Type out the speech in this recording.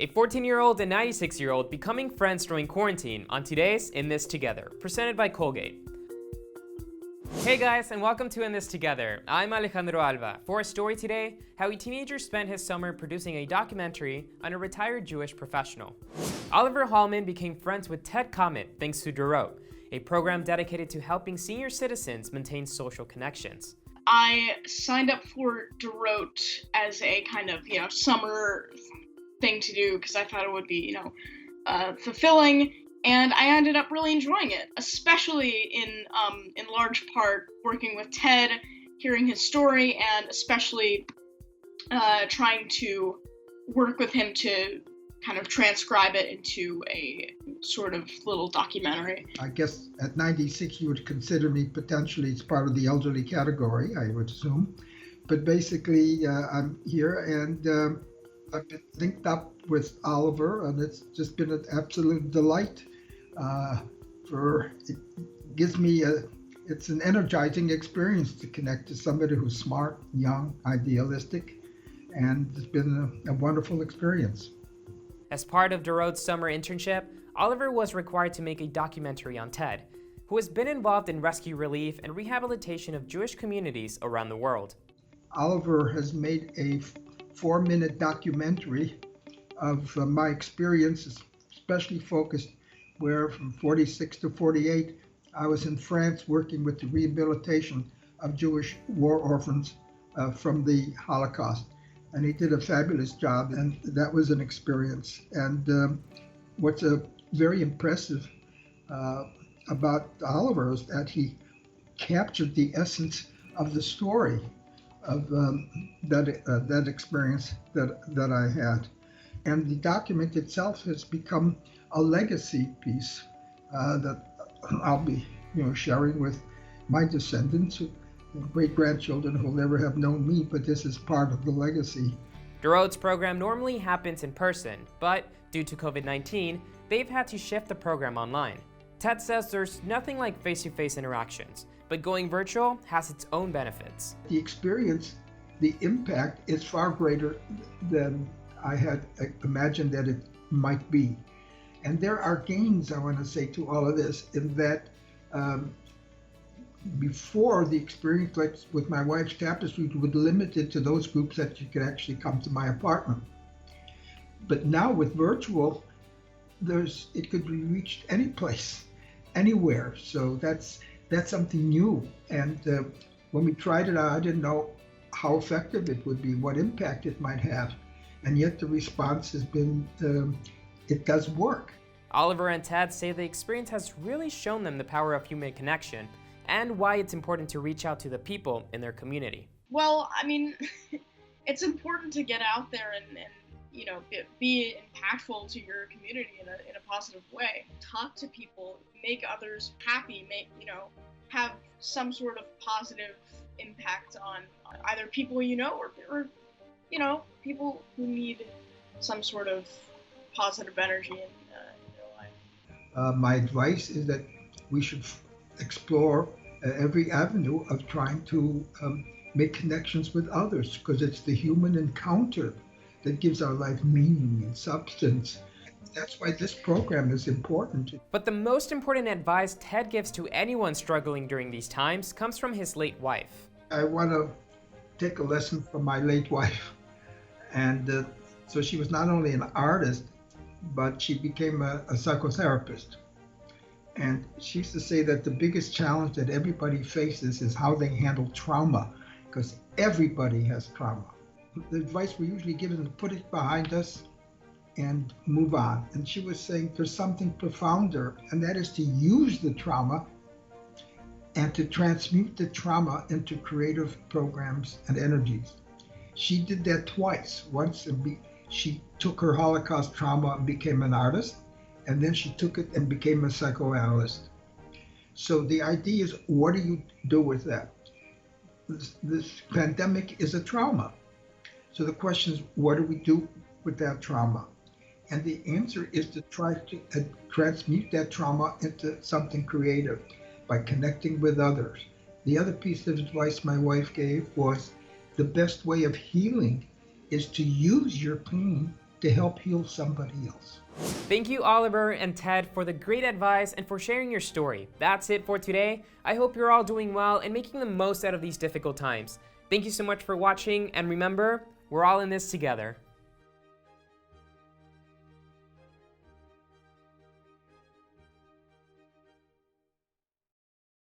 A 14-year-old and 96-year-old becoming friends during quarantine on today's In This Together, presented by Colgate. Hey guys, and welcome to In This Together. I'm Alejandro Alba. For our story today, how a teenager spent his summer producing a documentary on a retired Jewish professional. Oliver Hallman became friends with Ted Comet thanks to Dorot, a program dedicated to helping senior citizens maintain social connections. I signed up for Dorot as a kind of, summer thing to do because I thought it would be, fulfilling, and I ended up really enjoying it, especially in large part working with Ted, hearing his story, and especially trying to work with him to kind of transcribe it into a sort of little documentary. I guess at 96 you would consider me potentially as part of the elderly category, I would assume. But basically I'm here and I've been linked up with Oliver, and it's just been an absolute delight. It gives me it's an energizing experience to connect to somebody who's smart, young, idealistic, and it's been a wonderful experience. As part of Dorot's summer internship, Oliver was required to make a documentary on Ted, who has been involved in rescue relief and rehabilitation of Jewish communities around the world. Oliver has made a 4-minute documentary of my experiences, especially focused where from 46 to 48, I was in France working with the rehabilitation of Jewish war orphans from the Holocaust. And he did a fabulous job, and that was an experience. And what's very impressive about Oliver is that he captured the essence of the story of that experience that I had. And the document itself has become a legacy piece that I'll be sharing with my descendants, great-grandchildren who'll never have known me, but this is part of the legacy. Dorot's program normally happens in person, but due to COVID-19, they've had to shift the program online. Ted says there's nothing like face-to-face interactions, but going virtual has its own benefits. The experience, the impact is far greater than I had imagined that it might be. And there are gains, I want to say, to all of this, in that before the experience, like with my wife's tapestry, would limit it to those groups that you could actually come to my apartment. But now with virtual, it could be reached any place, anywhere. So that's something new. And when we tried it out, I didn't know how effective it would be, what impact it might have. And yet the response has been, it does work. Oliver and Ted say the experience has really shown them the power of human connection and why it's important to reach out to the people in their community. Well, I mean, it's important to get out there and be impactful to your community in a positive way. Talk to people, make others happy, have some sort of positive impact on either people or people who need some sort of positive energy in their life. My advice is that we should explore every avenue of trying to make connections with others, because it's the human encounter that gives our life meaning and substance. That's why this program is important. But the most important advice Ted gives to anyone struggling during these times comes from his late wife. I want to take a lesson from my late wife. And so she was not only an artist, but she became a psychotherapist. And she used to say that the biggest challenge that everybody faces is how they handle trauma, because everybody has trauma. The advice we usually give is to put it behind us and move on. And she was saying there's something profounder, and that is to use the trauma and to transmute the trauma into creative programs and energies. She did that twice. Once she took her Holocaust trauma and became an artist, and then she took it and became a psychoanalyst. So the idea is, what do you do with that? This pandemic is a trauma. So the question is, what do we do with that trauma? And the answer is to try to transmute that trauma into something creative by connecting with others. The other piece of advice my wife gave was the best way of healing is to use your pain to help heal somebody else. Thank you, Oliver and Ted, for the great advice and for sharing your story. That's it for today. I hope you're all doing well and making the most out of these difficult times. Thank you so much for watching, and remember, we're all in this together.